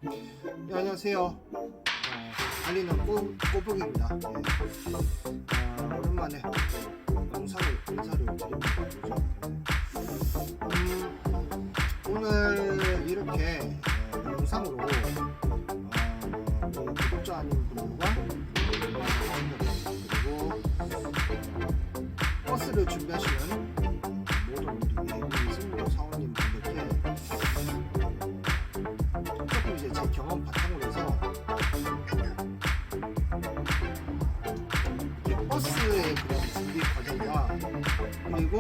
네, 안녕하세요. 달리는 꼬북입니다. 오랜만에 인사를 드립니다. 오늘 이렇게 영상으로 우리 구독자님 분들과 그리고 버스를 준비하시는 모든 우리 승무 사원님 분들께 조금 이제 제 경험 바탕으로 해서 이렇게 버스의 그런 준비 과정과 그리고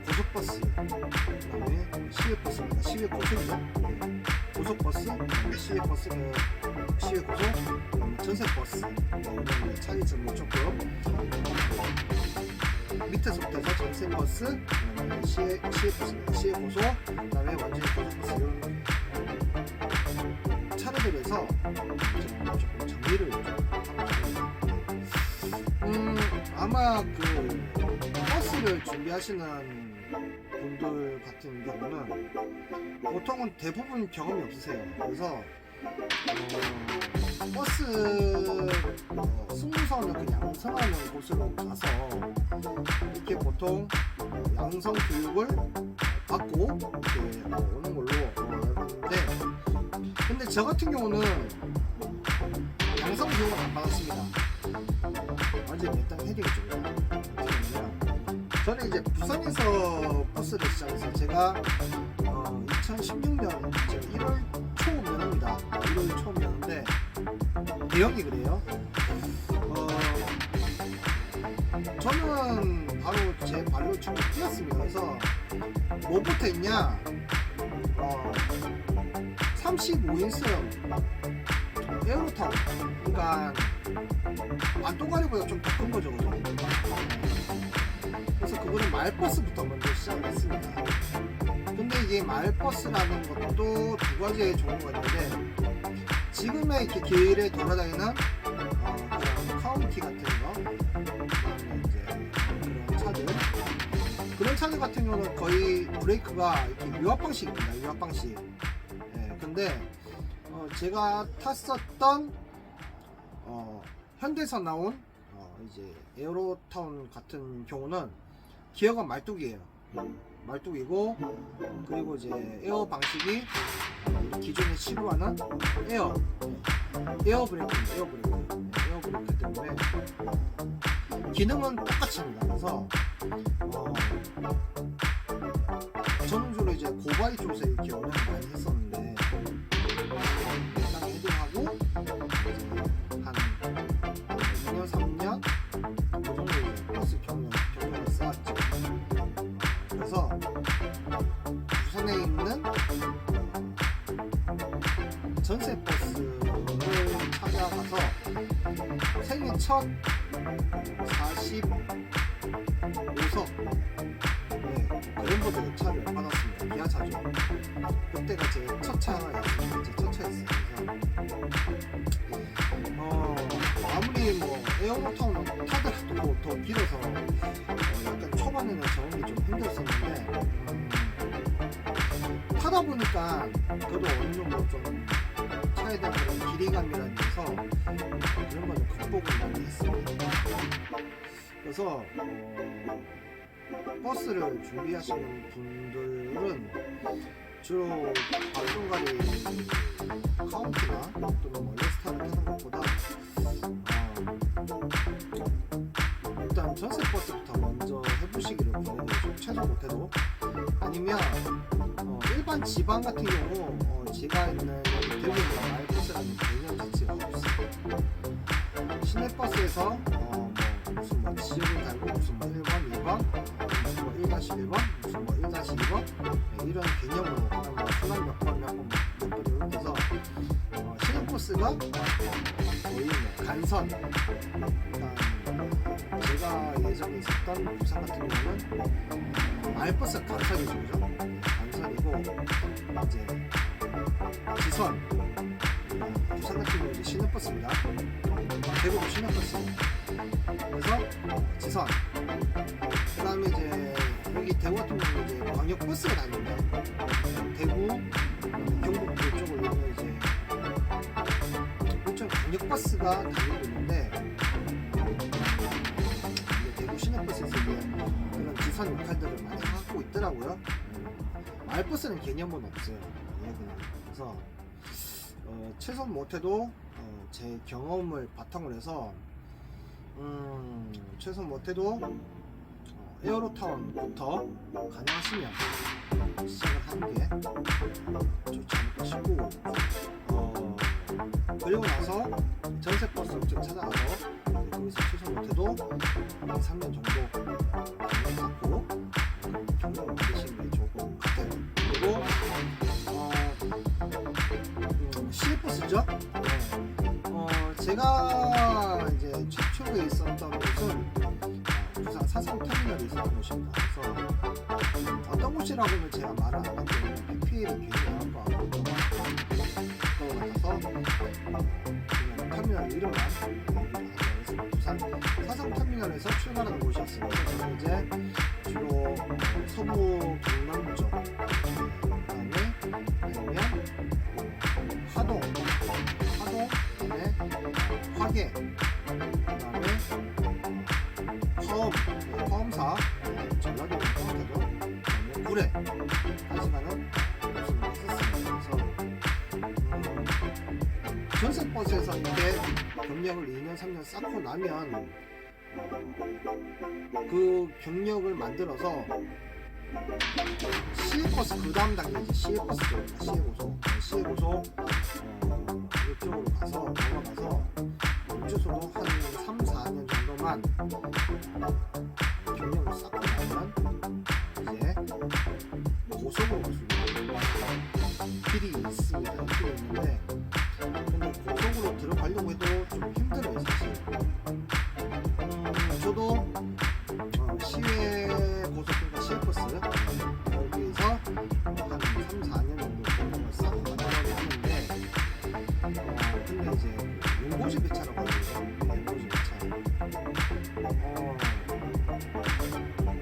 고속버스, 그다음에 시외버스입니다. 시외고속이죠. 고속버스, 시외버스, 시외고속, 전세버스 이런 차이점을 조금 밑에서부터 해서 전세버스, 시외버스입니다. 시외고속, 그다음에 완전히 고속버스 이런 차례들에서 조금 정리를 아마 그 버스를 준비하시는 분들 같은 경우는 보통은 대부분 경험이 없으세요. 그래서 버스 승무사원을 그냥 양성하는 곳으로 가서 이렇게 보통 양성 교육을 받고 이렇게 오는 걸로 알았는데, 근데 저 같은 경우는 양성 교육을 안 받았습니다. 완전 일단 해드리죠. 저는 이제 부산에서 버스를 시작해서 제가 2016년 1월 초 면허입니다. 1월 초 면허인데 대형이 그래요. 저는 바로 제 발로 축구 뛰었습니다. 그래서 뭐부터 했냐, 35인승 에어로타운, 그러니까 안동가리보다 좀 더 큰 거죠, 그죠? 그래서 그거는 마을버스부터 먼저 시작을 했습니다. 근데 이게 마을버스라는 것도 두 가지의 종류가 있는데, 지금의 이렇게 길에 돌아다니는 그런 카운티 같은 거, 이제 그런 차들, 그런 차들 같은 경우는 거의 브레이크가 이렇게 유압 방식입니다. 유압 방식. 예, 근데 제가 탔었던 현대에서 나온 이제 에어로타운 같은 경우는 기어가 말뚝이에요. 말뚝이고, 그리고 이제 에어 방식이 기존에 시루하는 에어 브레이크입니다. 에어 브레이크 때문에 기능은 똑같이 합니다. 그래서 저는 주로 이제 고바이 쪽에서 이렇게 운행을 많이 했었는데, 일단 헤딩하고 한 2년 3년 그 정도 버스 경력을 쌓았죠. 그래서 부산에 있는 전세버스를 찾아가서 생애 첫 45석 그랜버드 차를 받았습니다. 기아차죠. 그때가 제 첫 차였습니다. 제 첫 차였어요. 그래서 아무리 뭐 에어로타운을 타더라도 더 길어서 약간 초반에는 적응이 좀 힘들었었는데, 타다 보니까 그래도 어느 정도 좀 차에 대한 그런 길이감이라는 데서 그런 거는 극복을 많이 했습니다. 그래서 버스를 준비하시는 분들은 주로 안동가리 카운티나 또는 뭐 레스타를 타는 것보다 일단 전세버스부터 먼저 해보시기를 권해드리죠. 최소 못해도. 아니면 일반 지방 같은 경우 제가 있는 대구나 마을버스라는 개념 자체가 없어요. 시내버스에서 무슨 뭐 지역을 달고 무슨 뭐 1번, 2번, 무슨 뭐 1-1번, 무슨 뭐 1-2번 이런 개념으로 그냥 뭐 순환 몇 번 이렇게 해서 시내버스가 거의 뭐 간선, 그러니까 제가 예전에 있었던 부산 같은 경우는 마을버스가 간선이죠, 그죠? 간선이고, 이제 지선, 부산 같은 경우 이제 시내버스입니다. 대구도 시내버스. 그래서 지선. 그 다음에 이제 여기 대구 같은 경우는 이제 광역버스가 다닙니다. 대구, 경북 시내버스가 다니고 있는데 대구 시내버스에서 이제 그런 지선 역할들을 많이 하고 있더라고요. 마을버스는 개념은 없어요. 그래서 최선 못해도 제 경험을 바탕으로 해서 최선 못해도 에어로타운부터 가능하시면 시작을 하는 게 좋지 않을까 싶고, 그리고 나서 전세버스 업체를 찾아가서 거기서 최선 못해도 3년 정도 갖고 경력을 만드시는 게 좋을 것 같아요. 그리고 시외버스죠. 제가 이제 최초에 있었던 곳은 부산 사상터미널에 있었던 곳입니다. 그래서 어떤 곳이라고는 제가 말을 안 하기 때문에 PPL이 괜히 나올 것 같고 그거 같아서 그냥 터미널 이름만 얘기를 하자고 해서 부산 사상터미널에서 출발하는 곳이었어요. 그래서 저는 이제 주로 서부 경남 쪽, 그다음에 아니면 하동, 그다음에 화계, 그다음에 화엄사, 전라도 포함해도 구례까지만은 했었습니다. 그래서 전세버스에서 이렇게 경력을 2년, 3년 쌓고 나면 그 경력을 만들어서 시외버스 그 다음 단계 이제 시외버스죠. 시외고소 이쪽으로 가서 넘어가서 우주소도 한 3, 4년 정도만 경력을 쌓고 나면 이제 고속으로 갈 수 있는 길이 있습니다. 길이 있는데 근데 고속으로 들어가려고 해도 좀 힘들어요 사실. 저도 시외 고속인가 시외버스 여기서 한 3, 4년 정도 경력을 쌓고 가려고 하는데 근데 이제 연고지 배차라고 하죠. 연고지 배차.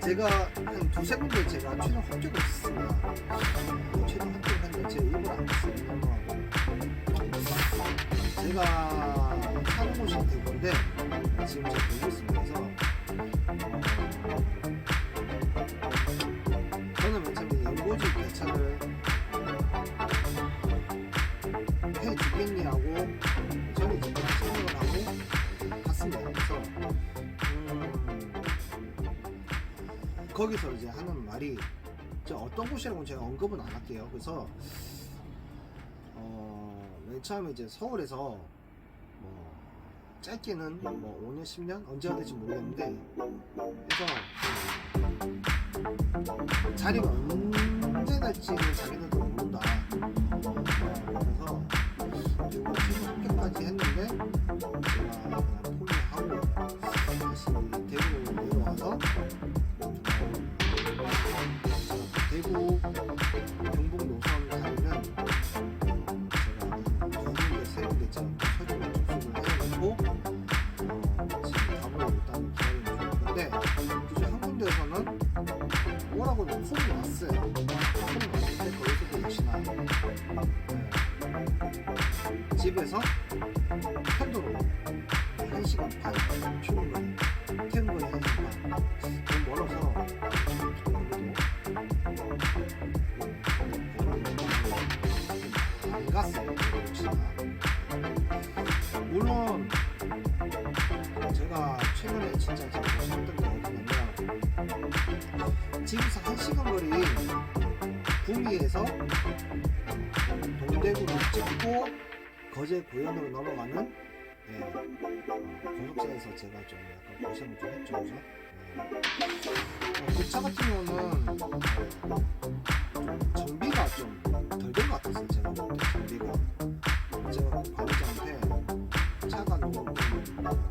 제가 한 두세 군데 제가 최종 합격을 했습니다. 최종 합격을 했는데 제 입을 안 했어요. 제가 사는 곳이 대구인데 지금 제가 대구 있습니다. 그래서 저는 맨 처음에 연고지 배차를 해주겠냐고 저는 이제 생각을 하고 갔습니다. 그래서 거기서 이제 하는 말이 어떤 곳이라고 제가 언급은 안 할게요. 그래서 맨 처음에 이제 서울에서 뭐 짧게는 뭐 5년, 10년 언제가 될지 모르겠는데 그래서 자리가 언제 날지는 자기들도 모른다. 그래서 그리고 최종 합격까지 했는데 제가 그냥 포기하고 다시 대구로 내려와서 대구 경북 노선 다니는 제가 두 군데 세 군데쯤 서류를 접수를 해놓고 지금 답을 일단 기다리고 있는데 그중 한 군데에서는 뭐라고 폰이 왔어요. 폰이 왔는데 거기서도 역시나 집에서 편도로 1시간 반 출근 퇴근 거리 1시간 반 너무 멀어서 안 갔어요. 역시나 물론 제가 최근에 진짜 제가 고생했던 게 어디냐면 집에서 1시간 거리 구미에서 동대구를 찍고 거제 고현으로 넘어가는 고속차에서 제가 좀 약간 고생을 좀 했죠. 그죠? 그 차 같은 경우는 정비가 좀 덜 된 것 같았어요. 제가 볼 때 정비가 제가 관리자한테 차가 너무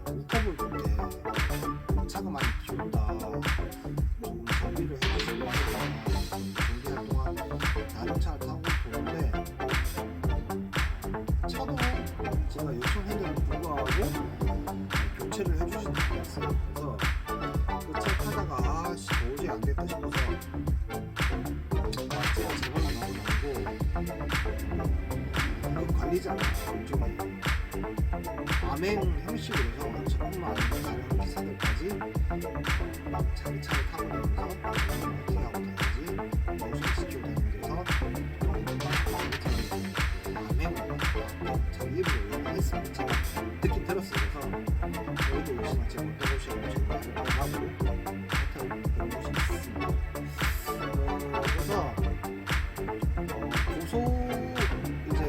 울커볼 때 차가 많이 기운다 좀 정비를 해주시고 정비할 동안 다른 차를 타고 도는데 차도 제가 요청했는데도 불구하고 교체를 해주시는 것 같았어요. 그래서 그 차 타다가 도저히 안 됐다 싶어서 제가 제발로 나고 나오고 그 관리자가 이쪽에 암행 형식으로 해서 저뿐만 아니라 다른 기사들까지 자기 차를 타고 다니면서 어떻게 하고 다니는지 노선시키고 다니면서 암행을 자기 입으로 얘기했습니다. 제가 듣긴 들었어요. 그래서 여기도 역시나 제가 어떤 곳이 하고 그런 곳이 있습니다. 그래서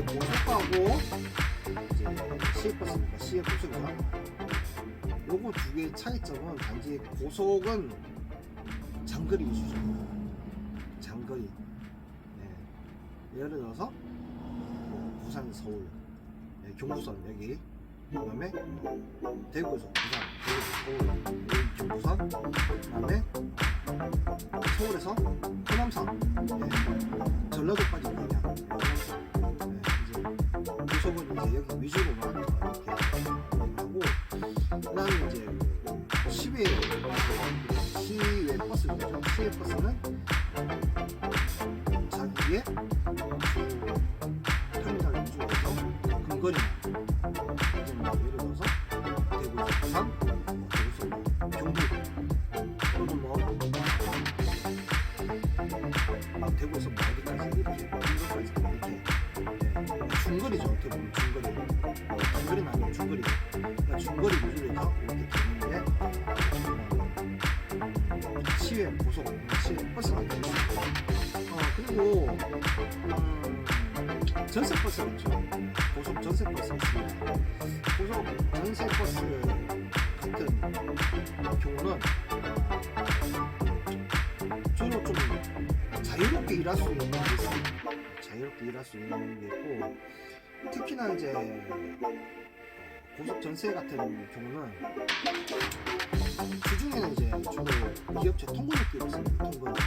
고속하고 이제 시외버스니까 시외고속이죠. 요거 두 개의 차이점은 단지 고속은 장거리 위주죠. 장거리. 네. 예를 들어서 뭐 부산, 서울, 네, 경부선 여기, 그다음에 대구에서 부산, 대구에서 서울, 여기 경부선, 그다음에 서울에서 호남선, 네. 전라도까지 그냥 호남선. 고속은 이제 여기 위주로만 이렇게 하고, 그다음에 이제 시외 버스죠. 시외 버스는 자기의 터미널 위주로 해서 근거리만, 예를 들어서 대구에서 부산, 대구에서 경북, 또는 대구에서 어디까지 이렇게 이것까지 이렇게 중거리죠. 어떻게 보면 중거리. 단거리는 아니고 중거리. 그러니까 중거리 위주로 해서 이렇게 되는데 시외 고속, 시외 버스가 되겠습니다. 그리고 전세 버스가 있죠. 고속 전세 버스가 있습니다. 고속 전세 버스 같은 경우는 주로 좀 자유롭게 일할 수 있는 게 있습니다. 자유롭게 일할 수 있는 게 있고, 특히나 이제 고속 전세 같은 경우는 주중에는 이제 주로 기업체 통근을 끼고 있습니다. 통근. 네,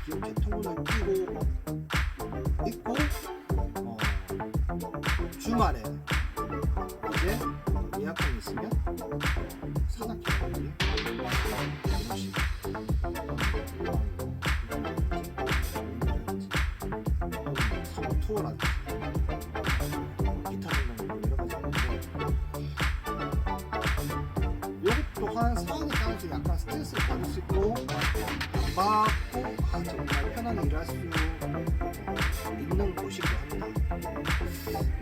기업체 통근을 끼고 있고, 주말에 이제 예약권이 있으면 산악회라든지 이런식 서울 투어라든지 기타 등등 여러 가지 있는데, 이것 또한 상황에 따라서 약간 스트레스를 받을 수 있고 안 받고 정말 편하게 일할 수 있는 곳이기도 합니다.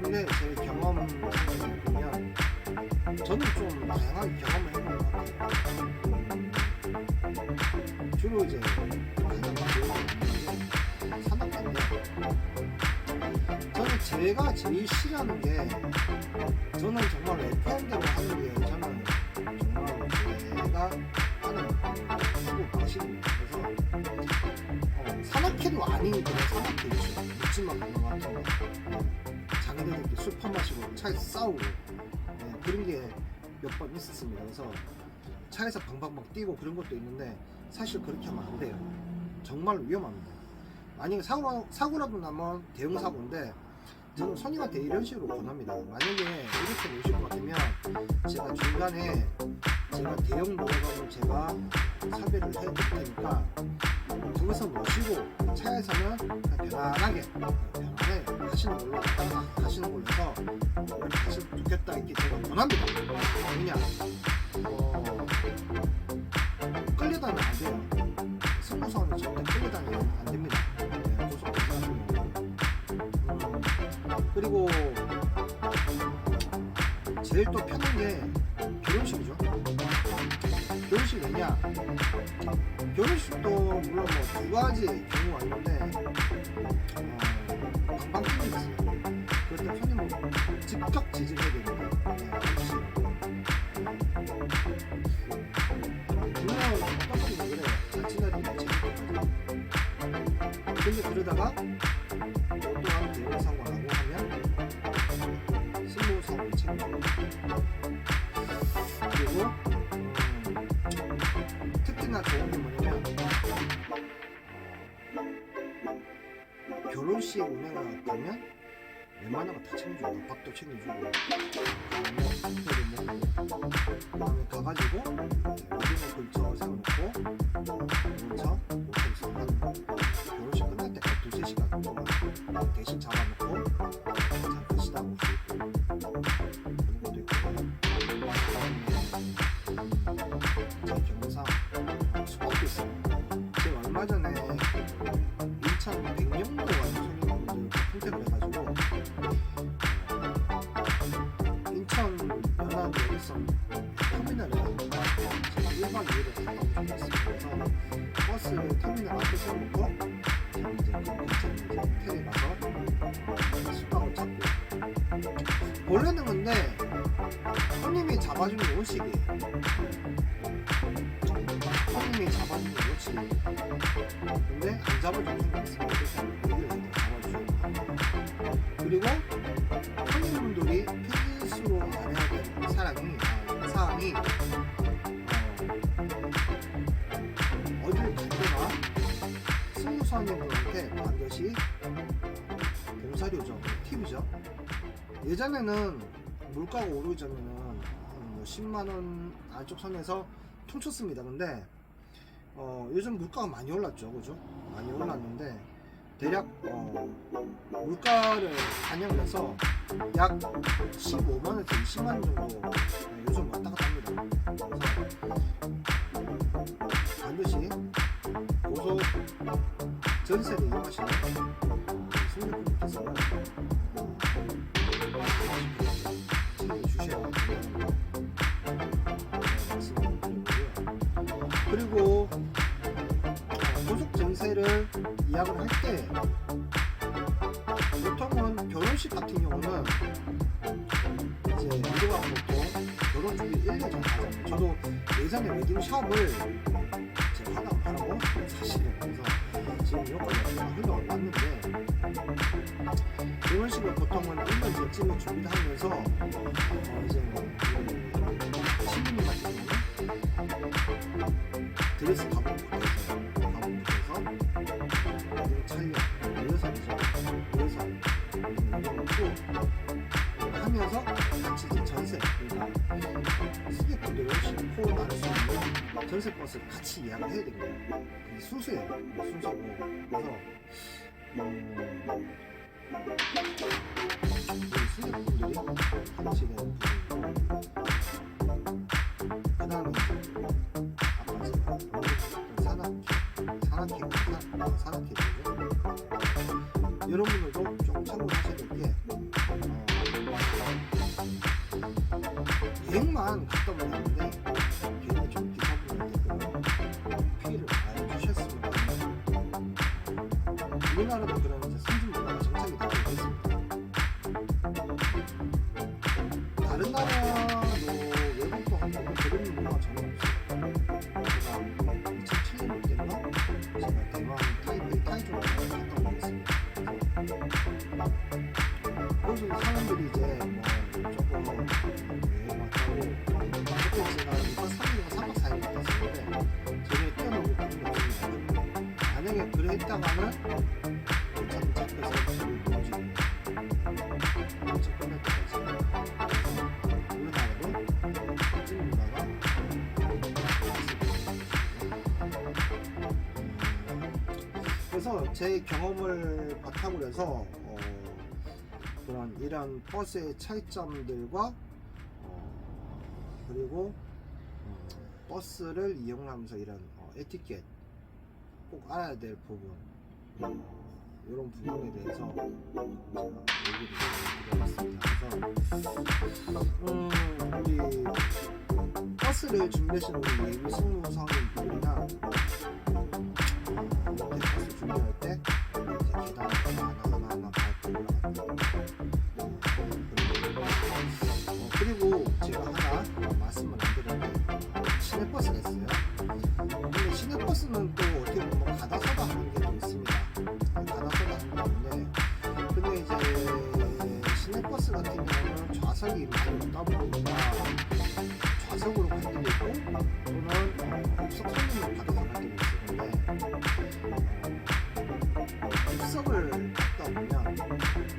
근데 제 경험을 보면 저는 좀 다양하게 경험을 해본 것 같아요. 주로 이제 가장 많이 산악회인데, 저는 제가 제일 싫어하는 게, 저는 정말 FM대로 하는 게 저는 정말 제가 하는 사고 방식입니다. 그래서 산악회도 아닌 그런 산악회 있죠. 묻지마 강남 같은 거, 자기들끼리 술 퍼마시고 차에서 싸우고, 그런 게 몇 번 있었습니다. 그래서 차에서 방방방 뛰고 그런 것도 있는데, 사실 그렇게 하면 안 돼요. 정말 위험합니다. 만약에 사고라도 나면 대형 사고인데, 저는 손님한테 이런 식으로 권합니다. 만약에 이렇게 오실 것 같으면 제가 중간에 제가 대형 노래방을 제가 섭외를 해드릴 테니까 거기서 모시고 차에서는 편안하게 하시는 걸로 가시는 걸로 해서 이렇게 하시면 좋겠다, 이렇게 제가 권합니다. 왜냐, 끌려다니면 안 돼요. 승무사원은 절대 끌려다니면 안 됩니다. 고속 같은 경우는. 그리고 제일 또 편한 게 결혼식이죠. 결혼식 왜냐, 결혼식도 물론 뭐 두 가지 경우가 있는데 방방 뛰는 있어요. 그럴 때 손님은 즉각 지지를 해야 됩니다. 물론 어떤 분이 그래요. 자취날이나 제주도까지. 근데 그러다가 또한 대형 사고가 나고 하면 승무사원이 책임져요. 그리고 특히나 좋은 게 뭐냐면, 결혼식 운행을 가면 웬만한 거 다 챙겨줘요. 밥도 챙겨주고, 그다음에 먹고, 그다음에 가가지고 오징어 근처 세워놓고 근처 모텔에서 하는 거, 결혼식 끝날 때까지 2-3시간 동안 대신 잡아놓고 잠깐 쉬다 올 수 있고, 1박 2일을 갔다 오면 좋겠어요. 그래서 버스를 터미널 앞에 세워놓고 이제 그 근처에 이제 호텔에 가서 숙박을 잡고, 원래는 근데 손님이 잡아주는 원칙이에요. 손님이 잡아주는 원칙이에요. 근데 안 잡아주는 손님이 있으면 얘기를 해서 잡아주셔야 돼요. 그리고 손님분들이 필수로 알아야 될 사항이 어딜 갈 때나 승무원님들한테 반드시 봉사료죠, 팁이죠. 예전에는 물가가 오르기 전에는 뭐 10만원 안쪽 선에서 퉁쳤습니다. 근데 요즘 물가가 많이 올랐죠, 그죠? 많이 올랐는데 대략 물가를 반영해서 약 15만원에서 20만원 정도 요즘 왔다 갔다 합니다. 그래서 반드시 고속 전세를 이용하시는 승객분께서는 챙겨주셔야 된다는 거 말씀을 드리고요. 그리고 고속 전세를 예약을 할 때 보통은 결혼식 같은 경우는 이제 우리가 보통 결혼 준비 1년 전에 하잖아요. 저도 예전에 웨딩샵을 제가 하고 사실은 그래서 지금 여기까지 흘러가 왔는데, 결혼식을 보통은 1년 전쯤에 준비를 하면서 이제 뭐 신부님 같은 경우는 드레스 가공부터 해서 촬영, 리허설이죠. 리허설 하면서 같이 이제 전세, 그러니까 승객분들을 싣고 나올 수 있는 전세 버스를 같이 예약을 해야 됩니다. 순서예요. 순서고. 그래서 승객분들이 같이 되는 그 다음에 아까 제가 산악회죠. 여러분들도 좀 참고하셔야 될 게, 여행만 갔다 오는데 괜히 좀 기사분한테 피해를 많이 주셨으면 우리나라도 그런 선진 문화가 정착이 되고 있습니다. 다른 나라도 외국도 한번 그런 문화가 전혀 없어요. 제가 2007년 때인가 제가 대만 타이중을 갔다 오겠습니다. 거기서 사람들이 이제 뭐 조금 여행 왔다고, 그때 제가 2박 3일인가 3박 4일 갔다 왔었는데 전혀 뛰어놀고 그런 게 없습니다. 만약에 그래 했다가는 참 잡혀서 저를 넘어지고 끝날 때까지. 우리나라도 선진 문화가 그래서 제 경험을 바탕으로 해서 이런 버스의 차이점들과 그리고 버스를 이용하면서 이런 에티켓, 꼭 알아야 될 부분, 이런 부분에 대해서 제가 얘기를 드려봤습니다. 그래서 우리 버스를 준비하시는 우리 예비 승무사님들이나 버스 준비할 때 이제 계단 하나하나 밟고 올라간다. 그리고 제가 하나 말씀을 안 드렸는데, 시내버스가 있어요. 근데 시내버스는 또 어떻게 보면 가다서다 하는 게 또 있습니다. 가다서다 하는 게 있는데, 근데 이제 시내버스 같은 경우는 좌석이 많이 없다 보니까 좌석으로 갈 때도 있고, 또는 입석 손님을 받아서 갈 때도 있었는데, 입석을 받다 보면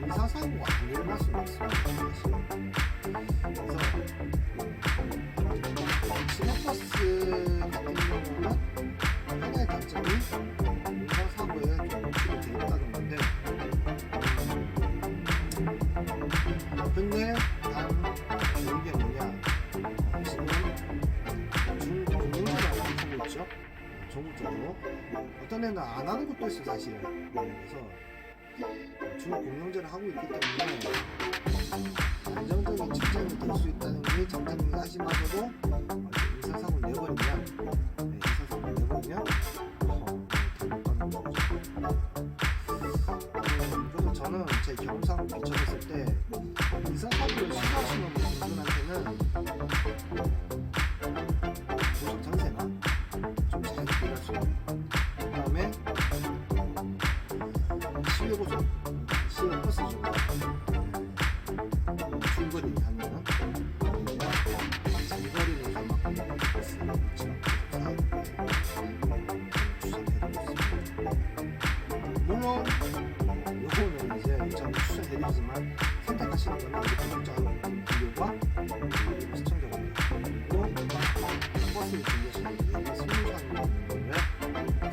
인사사고가 안 일어날 수가 없습니다. 그래서 시내버스 같은 경우는 하나의 단점이 인사사고에 좀 노출이 되어 있다는 건데, 근데 단 좋은 게 뭐냐, 지금 중공영제라고 하고 있죠. 전국적으로 어떤 애는 안 하는 것도 있어 사실은. 그래서 중공영제를 하고 있기 때문에 안정적인 직장이 될 수 있다는 게 장점이긴 하지만서도 인사사고를 내버리면 있습니다. 그 다음에 시외고속, 시외버스죠. 중거리 다니는 장거리는 전망 버스 추천해드리고 있습니다. 물론 요거는 이제 저는 추천해드리지만 선택하시는 거는 구독자분 비교와 시청자분들 그리고 버스를 준비하시는 분들 승무사는 거를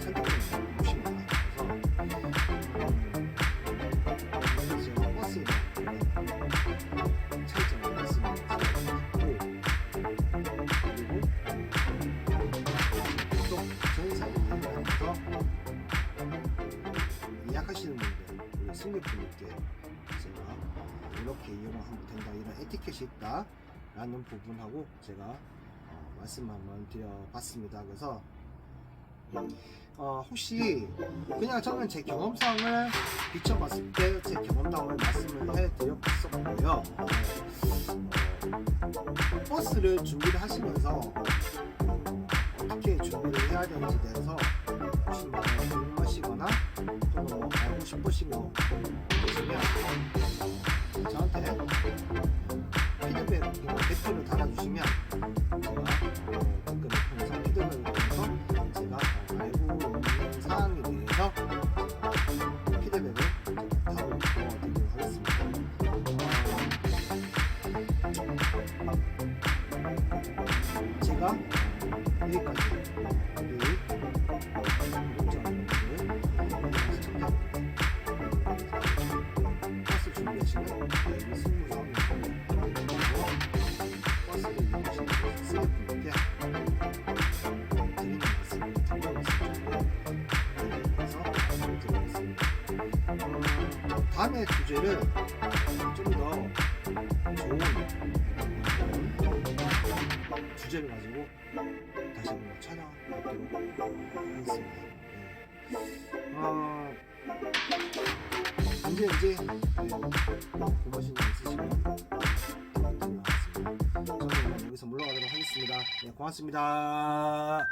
선택해 보시면 그래서 제가 버스에 차이점을 말씀드리고 그리고 또 전사를 이용하면서 예약하시는 분들 우리 승객분들께 제가 이렇게 이용하면 된다 이런 에티켓이 있다 라는 부분하고 제가 말씀 한번 드려봤습니다. 그래서 혹시 그냥 저는 제 경험상을 비춰봤을 때 제 경험담을 말씀을 해드렸었고요. 버스를 준비를 하시면서 어떻게 준비를 해야 되는지 대해서 혹시 궁금하시거나 또는 알고 싶으시면 계시면 저한테 피드백 댓글을 달아주시면 제가 댓글을 통해서 피드백을 통해서 제가 알고 있는 사항에 대해서 피드백을 바로 드리도록 하겠습니다. 제가 여기까지 버스 준비하시는 승무원 버스를 이용하시는 승객분들께 드리는 말씀을 드리면서 말씀드리겠습니다. 다음의 주제를 좀 더 좋은 주제를 가지고 다시 한번 찾아뵙도록 하겠습니다. 언제 궁금하신 점 있으시면 들어가겠습니다. 저는 여기서 물러가도록 하겠습니다. 네, 고맙습니다.